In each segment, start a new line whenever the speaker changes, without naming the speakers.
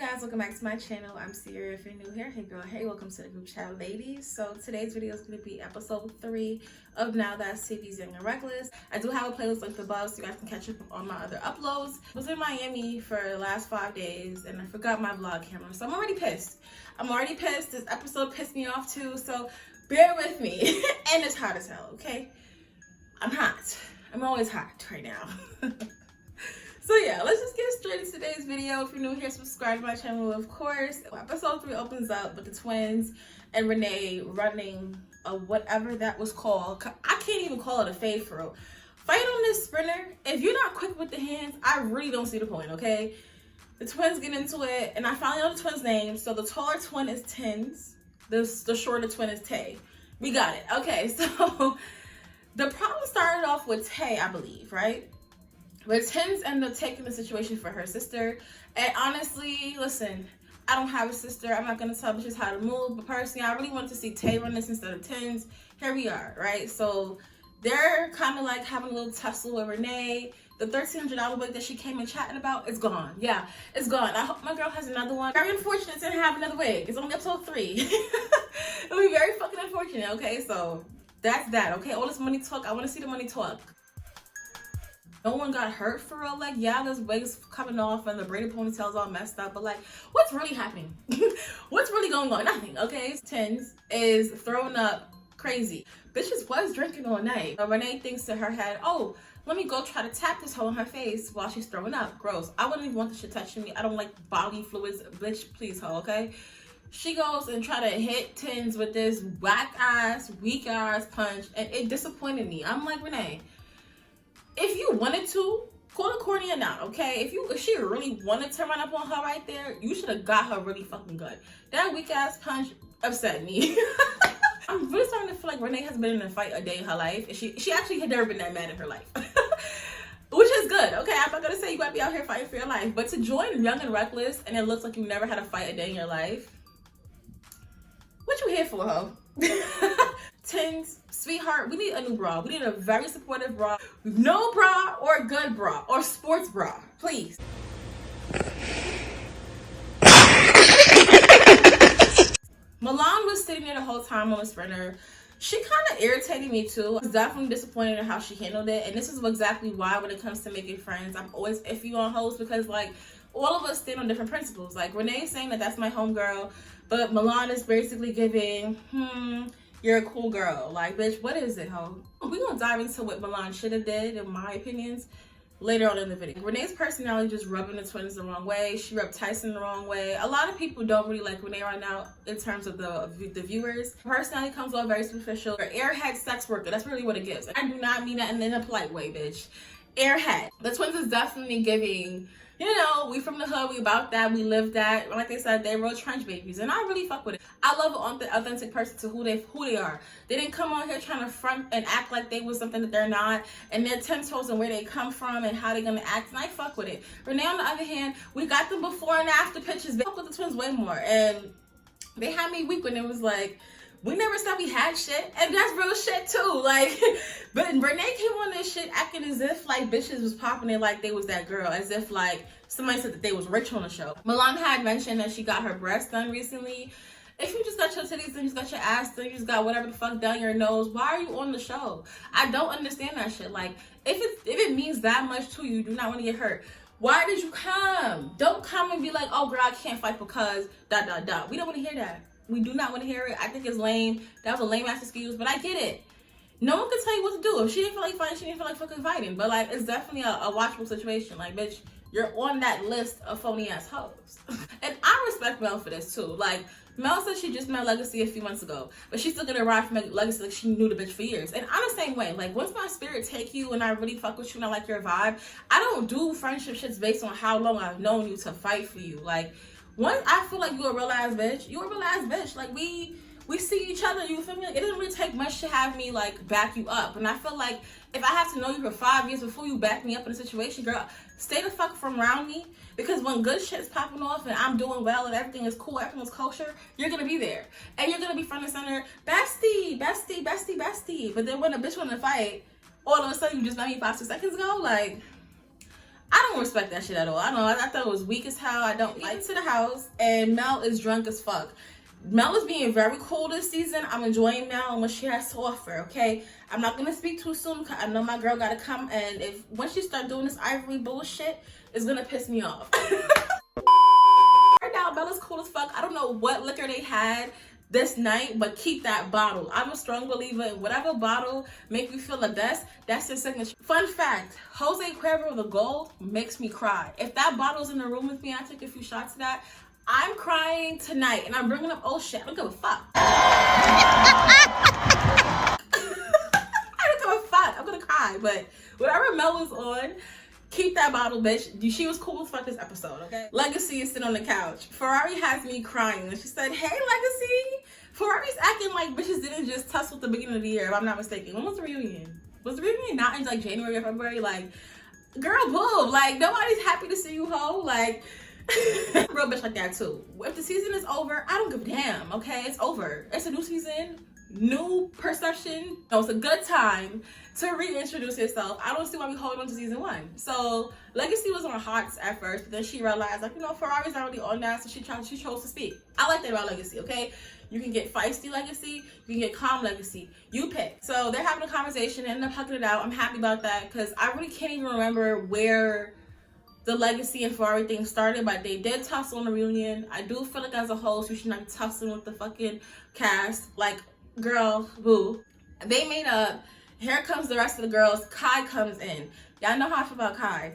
guys, welcome back to my channel. I'm Sierra. If you're new here, hey girl, hey, welcome to the group chat, ladies. So today's video is going to be episode 3 of Nowthatstv's Young and Reckless. I do have a playlist linked above so you guys can catch up on my other uploads. I was in Miami for the last 5 days and I forgot my vlog camera, so I'm already pissed. This episode pissed me off too, so bear with me. And it's hot as hell, okay? I'm hot. I'm always hot right now. So yeah, let's just get straight into today's video. If you're new here, subscribe to my channel, of course. Episode 3 opens up with the twins and Rynae running whatever that was called. I can't even call it a fade for real. Fight on this sprinter. If you're not quick with the hands, I really don't see the point, okay? The twins get into it, and I finally know the twins' names. So the taller twin is Tins. The shorter twin is Tay. We got it. Okay, so the problem started off with Tay, I believe, right? But Tins ended up taking the situation for her sister. And honestly, listen, I don't have a sister. I'm not going to tell bitches how to move. But personally, I really wanted to see Tay run this instead of Tins. Here we are, right? So they're kind of like having a little tussle with Rynae. The $1,300 wig that she came in chatting about is gone. Yeah, it's gone. I hope my girl has another one. Very unfortunate to have another wig. It's only episode 3. It'll be very fucking unfortunate, okay? So that's that, okay? All this money talk. I want to see the money talk. No one got hurt for real. Like, yeah, this wig's coming off and the braided ponytail's all messed up, but like, what's really happening? What's really going on? Nothing, okay? Tins is throwing up crazy. Bitches was drinking all night. Rynae thinks to her head, oh, let me go try to tap this hole in her face while she's throwing up. Gross. I wouldn't even want this shit touching me. I don't like bodily fluids. Bitch, please, hoe, okay? She goes and try to hit Tins with this whack ass, weak ass punch, and it disappointed me. I'm like, Rynae, if you wanted to, call it corny or not, okay? If she really wanted to run up on her right there, you should have got her really fucking good. That weak ass punch upset me. I'm really starting to feel like Rynae has been in a fight a day in her life, and she actually had never been that mad in her life. Which is good, okay? I'm not gonna say you gotta be out here fighting for your life, but to join Young and Reckless and it looks like you never had a fight a day in your life, what you here for, ho? Tins, sweetheart, we need a new bra. We need a very supportive bra. No bra or a good bra or sports bra, please. Melanie was sitting there the whole time on the sprinter. She kind of irritated me too. I was definitely disappointed in how she handled it. And this is exactly why when it comes to making friends, I'm always iffy on hoes because like all of us stand on different principles. Like Rynae is saying that that's my homegirl, but Melanie is basically giving, you're a cool girl. Like, bitch, what is it, ho? We're gonna dive into what Melanie should have did, in my opinions, later on in the video. Rynae's personality just rubbing the twins the wrong way. She rubbed Tyson the wrong way. A lot of people don't really like Rynae right now in terms of the viewers. Personality comes off very superficial. Her airhead sex worker, that's really what it gives. I do not mean that in a polite way, bitch. Airhead. The twins is definitely giving, you know, we from the hood, we about that, we live that. Like they said, they're real trench babies, and I really fuck with it. I love an authentic person to who they are. They didn't come on here trying to front and act like they was something that they're not, and their 10 toes and where they come from and how they're gonna act, and I fuck with it. Rynae, on the other hand, we got them before and after pictures. They fuck with the twins way more, and they had me weak when it was like, we never said we had shit, and that's real shit too. Like, but Rynae came on this shit acting as if like bitches was popping it like they was that girl, as if like somebody said that they was rich on the show. Melanie had mentioned that she got her breasts done recently. If you just got your titties done, you just got your ass done, you just got whatever the fuck down your nose, why are you on the show? I don't understand that shit. Like, if it means that much to you, do not want to get hurt. Why did you come? Don't come and be like, oh girl, I can't fight because ... We don't want to hear that. We do not want to hear it. I think it's lame. That was a lame ass excuse, but I get it. No one can tell you what to do. If she didn't feel like fighting, she didn't feel like fucking fighting. But like, it's definitely a watchable situation. Like, bitch, you're on that list of phony ass hoes. And I respect Mel for this too. Like, Mel said she just met Legacy a few months ago, but she's still gonna ride for Legacy like she knew the bitch for years. And I'm the same way. Like, once my spirit take you and I really fuck with you and I like your vibe, I don't do friendship shits based on how long I've known you to fight for you. Like, once I feel like you're a real ass bitch, you're a real ass bitch. Like, we see each other, you feel me? Like, it doesn't really take much to have me like back you up. And I feel like if I have to know you for 5 years before you back me up in a situation, girl, stay the fuck from around me. Because when good shit's popping off and I'm doing well and everything is cool, everything's kosher, you're gonna be there. And you're gonna be front and center, bestie, bestie, bestie, bestie. But then when a bitch wanna fight, all of a sudden you just met me 5-6 seconds ago, like, I don't respect that shit at all. I don't know. I thought it was weak as hell. I don't like to the house, and Mel is drunk as fuck. Mel is being very cool this season. I'm enjoying Mel and what she has to offer, okay? I'm not going to speak too soon because I know my girl got to come, and once she start doing this ivory bullshit, it's going to piss me off. Right now, Bella's cool as fuck. I don't know what liquor they had this night, but keep that bottle. I'm a strong believer in whatever bottle make you feel the best, that's your signature. Fun fact, Jose Cuervo the Gold makes me cry. If that bottle's in the room with me, I take a few shots of that, I'm crying tonight, and I'm bringing up old shit. I don't give a fuck. I don't give a fuck. I'm gonna cry, but whatever Mel was on, keep that bottle, bitch. She was cool as fuck this episode, okay? Legacy is sitting on the couch. Ferrari has me crying, and she said, "Hey, Legacy." Ferrari's acting like bitches didn't just tussle at the beginning of the year, if I'm not mistaken. When was the reunion? Was the reunion not in like January or February? Like, girl, boo. Like, nobody's happy to see you, ho. Like, real bitch like that too. If the season is over, I don't give a damn, okay? It's over. It's a new season, new perception. No, it's a good time to reintroduce yourself. I don't see why we hold on to season 1. So Legacy was on Hots at first, but then she realized, like, you know, Ferrari's not really on that, so she chose to speak. I like that about Legacy, okay? You can get feisty Legacy, you can get calm Legacy. You pick. So they're having a conversation, and end up hugging it out. I'm happy about that because I really can't even remember where the Legacy and Ferrari thing started, but they did tussle on the reunion. I do feel like as a host, you should not be tussling with the fucking cast. Like, girl, boo. They made up. Here comes the rest of the girls. Kai comes in. Y'all know how I feel about Kai.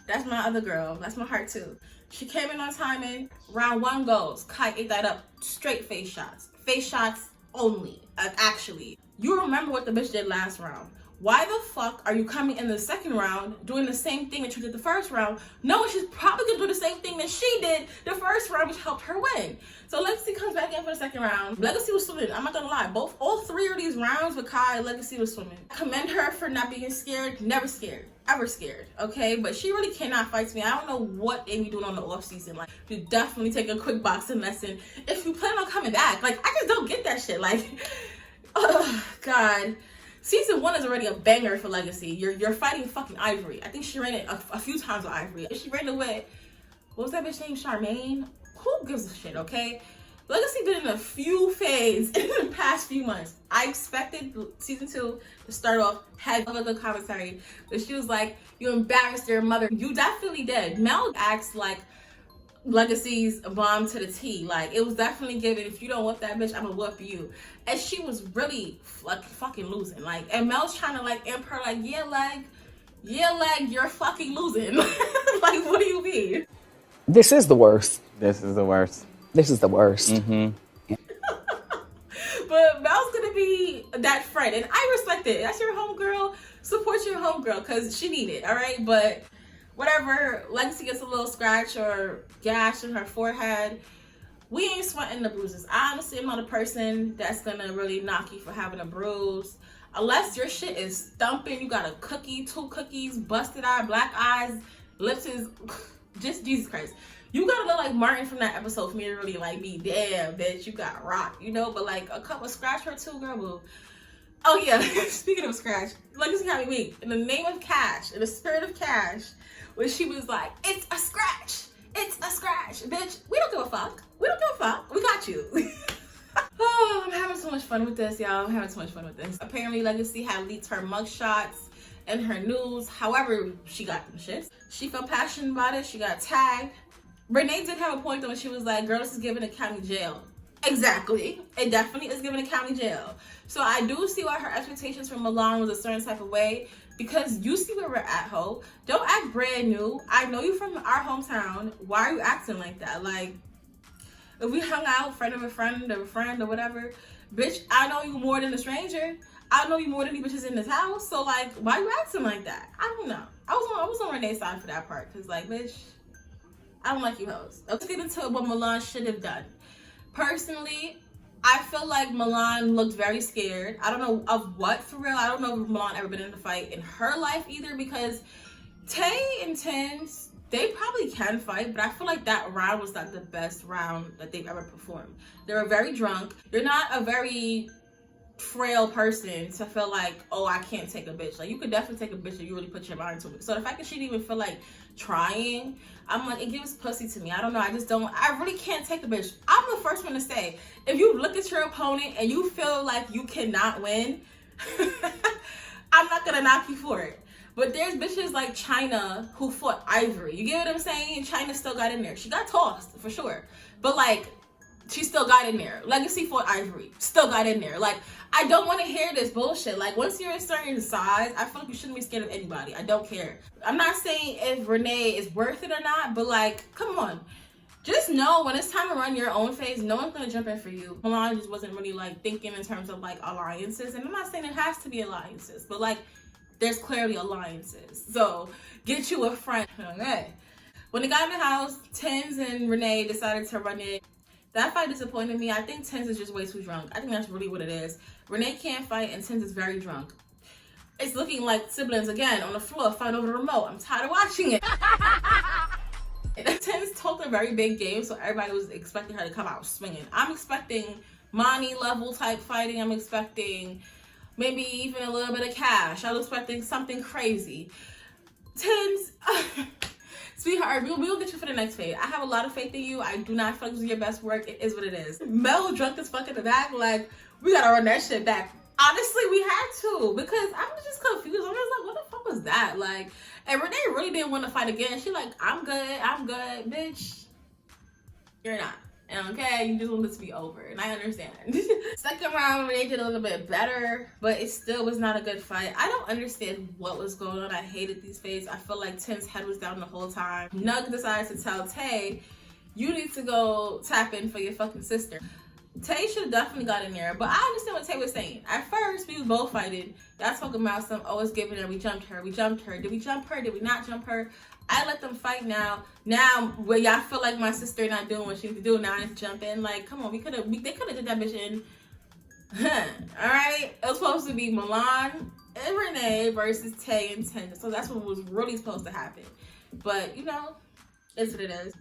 That's my other girl. That's my heart too. She came in on timing. Round 1 goes. Kai ate that up. Straight face shots. Face shots only. Actually. You remember what the bitch did last round. Why the fuck are you coming in the second round doing the same thing that you did the first round? No, she's probably gonna do the same thing that she did the first round, which helped her win. So Legacy comes back in for the second round. Legacy was swimming. I'm not gonna lie. All 3 of these rounds with Kai, Legacy was swimming. I commend her for not being scared. Never scared. Ever scared. Okay? But she really cannot fight me. I don't know what they be doing on the off season. Like, you definitely take a quick boxing lesson if you plan on coming back. Like, I just don't get that shit. Like, oh, God. Season 1 is already a banger for Legacy. You're fighting fucking Ivory. I think she ran it a few times with Ivory. She ran away. What was that bitch named? Charmaine? Who gives a shit, okay? Legacy been in a few fades in the past few months. I expected season 2 to start off, had a good commentary, but she was like, you embarrassed your mother. You definitely did. Mel acts like Legacy's bomb to the T. Like, it was definitely given, if you don't whoop that bitch, I'm gonna whoop you. And she was really like fucking losing. Like, and Mel's trying to like imp her, like, yeah, leg, you're fucking losing. Like, what do you mean?
This is the worst.
This is the worst.
This is the worst.
Mm-hmm.
But Mel's gonna be that friend, and I respect it. That's your homegirl. Support your homegirl, because she need it, all right? But whatever, Legacy gets a little scratch or gash in her forehead, we ain't sweating the bruises. I honestly am not a person that's gonna really knock you for having a bruise. Unless your shit is thumping, you got a cookie, 2 cookies, busted eye, black eyes, lips is just Jesus Christ. You gotta look like Martin from that episode for me to really like be, damn, bitch, you got rocked, you know? But like a couple scratch or 2, girl, boo. Oh yeah, speaking of scratch, Legacy had me weak. In the name of cash, in the spirit of cash, when she was like, it's a scratch. It's a scratch. Bitch, we don't give a fuck. We don't give a fuck. We got you. Oh, I'm having so much fun with this, y'all. I'm having so much fun with this. Apparently, Legacy had leaked her mugshots and her news. However, she got them shits. She felt passionate about it. She got tagged. Rynae did have a point though when she was like, girl, this is giving a county jail. Exactly. It definitely is giving a county jail. So I do see why her expectations from Milan was a certain type of way. Because you see where we're at, ho. Don't act brand new. I know you from our hometown. Why are you acting like that? Like, if we hung out, friend of a friend or whatever, bitch, I know you more than a stranger. I know you more than any bitches in this house. So, like, why you acting like that? I don't know. I was on Rynae's side for that part. Because, like, bitch, I don't like you hoes. Let's get into what Milan should have done. Personally, I feel like Milan looked very scared. I don't know of what, for real. I don't know if Milan ever been in a fight in her life either, because Tay and Tins, they probably can fight, but I feel like that round was like the best round that they've ever performed. They were very drunk. They're not a very frail person to feel like, oh, I can't take a bitch. Like, you could definitely take a bitch if you really put your mind to it. So the fact that she didn't even feel like trying, I'm like, it gives pussy to me. I don't know. I really can't take a bitch. I'm the first one to say, if you look at your opponent and you feel like you cannot win, I'm not gonna knock you for it. But there's bitches like China who fought Ivory. You get what I'm saying? China still got in there. She got tossed for sure, but like, she still got in there. Legacy fought Ivory, still got in there. Like, I don't want to hear this bullshit. Like, once you're a certain size, I feel like you shouldn't be scared of anybody. I don't care. I'm not saying if Rynae is worth it or not, but like, come on. Just know when it's time to run your own phase, no one's gonna jump in for you. Melanie just wasn't really like thinking in terms of like alliances. And I'm not saying it has to be alliances, but like, there's clearly alliances. So get you a friend. Okay. When they got in the house, Tins and Rynae decided to run it. That fight disappointed me. I think Tins is just way too drunk. I think that's really what it is. Rynae can't fight and Tins is very drunk. It's looking like siblings again on the floor fighting over the remote. I'm tired of watching it. Tins talked a very big game, so everybody was expecting her to come out swinging. I'm expecting Monty level type fighting. I'm expecting maybe even a little bit of cash. I was expecting something crazy. Tins, sweetheart, we'll get you for the next fade. I have a lot of faith in you. I do not feel like this is your best work. It is what it is. Mel drunk as fuck in the back. Like, we gotta run that shit back. Honestly, we had to, because I was just confused. I was like, what the fuck was that? Like, and Rynae really didn't want to fight again. She like, I'm good, bitch. You're not. Okay, you just want this to be over, and I understand. Second round, Rynae did a little bit better, but it still was not a good fight. I don't understand what was going on. I hated these fights. I feel like Tim's head was down the whole time. Nugg decides to tell Tay, you need to go tap in for your fucking sister. Tay should have definitely got in there, but I understand what Tay was saying. At first, we was both fighting. That's talking about some, oh, it's giving her, we jumped her. Did we jump her? Did we not jump her? I let them fight now. Now, where y'all feel like my sister not doing what she needs to do, now I need to jump in. Like, come on, they could have did that bitch in. All right, it was supposed to be Milan and Rynae versus Tay and Tins. So that's what was really supposed to happen. But, you know, it's what it is.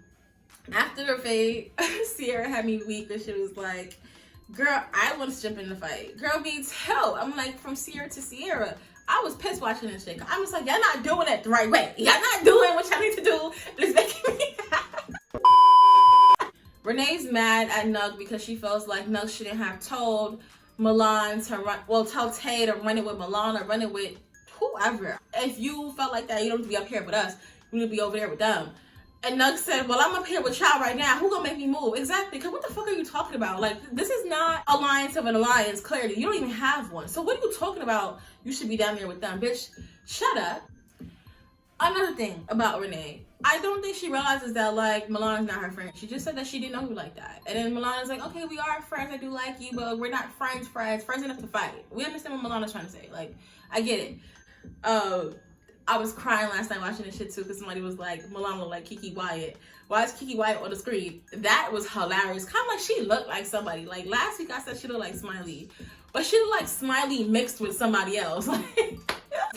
After the fade, Sierra had me weak and she was like, girl, I want to jump in the fight. Girl needs help. I'm like, from Sierra to Sierra. I was pissed watching this shit. I'm just like, y'all not doing it the right way. Y'all not doing what y'all need to do. It's making me Rynae's mad at Nugg because she feels like Nugg shouldn't have told Milan to run, well, tell Tay to run it with Milan or run it with whoever. If you felt like that, you don't have to be up here with us. You need to be over there with them. And Nugg said, well, I'm up here with y'all right now. Who gonna make me move? Exactly, because what the fuck are you talking about? Like, this is not alliance of an alliance, clearly. You don't even have one. So what are you talking about? You should be down there with them. Bitch, shut up. Another thing about Rynae. I don't think she realizes that, like, Milan's not her friend. She just said that she didn't know you like that. And then Milan is like, okay, we are friends. I do like you, but we're not friends enough to fight. We understand what Milan is trying to say. Like, I get it. I was crying last night watching this shit too because somebody was like, Milan looked like Kiki Wyatt. Why is Kiki Wyatt on the screen? That was hilarious. Kind of like she looked like somebody. Like last week I said she looked like Smiley. But she looked like Smiley mixed with somebody else.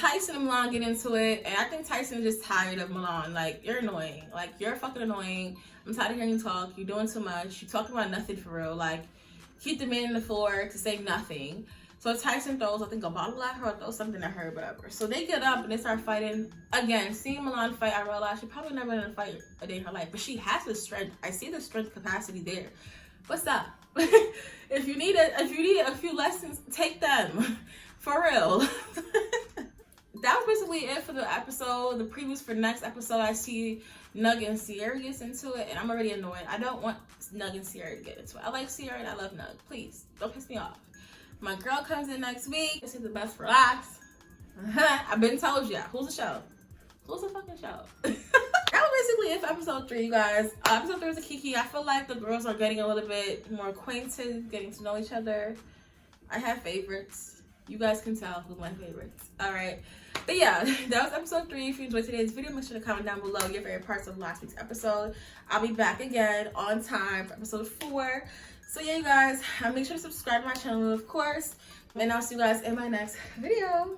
Tyson and Milan get into it. And I think Tyson is just tired of Milan. Like, you're annoying. Like, you're fucking annoying. I'm tired of hearing you talk. You're doing too much. You're talking about nothing for real. Like, keep the man on the floor to say nothing. So Tyson throws, I think, a bottle at her or throws something at her, whatever. So they get up and they start fighting. Again, seeing Milan fight, I realized she probably never been in a fight a day in her life. But she has the strength. I see the strength capacity there. What's up? If you need a few lessons, take them. For real. That was basically it for the episode. The previews for the next episode, I see Nugg and Sierra gets into it, and I'm already annoyed. I don't want Nugg and Sierra to get into it. I like Sierra and I love Nugg. Please, don't piss me off. My girl comes in next week. This is the best relax. I've been told you. Who's the show? Who's the fucking show? That was basically it for episode 3, you guys. Episode 3 was a Kiki. I feel like the girls are getting a little bit more acquainted, getting to know each other. I have favorites. You guys can tell who's my favorites. All right. But yeah, that was episode 3. If you enjoyed today's video, make sure to comment down below your favorite parts of last week's episode. I'll be back again on time for episode 4. So yeah, you guys, make sure to subscribe to my channel, of course. And I'll see you guys in my next video.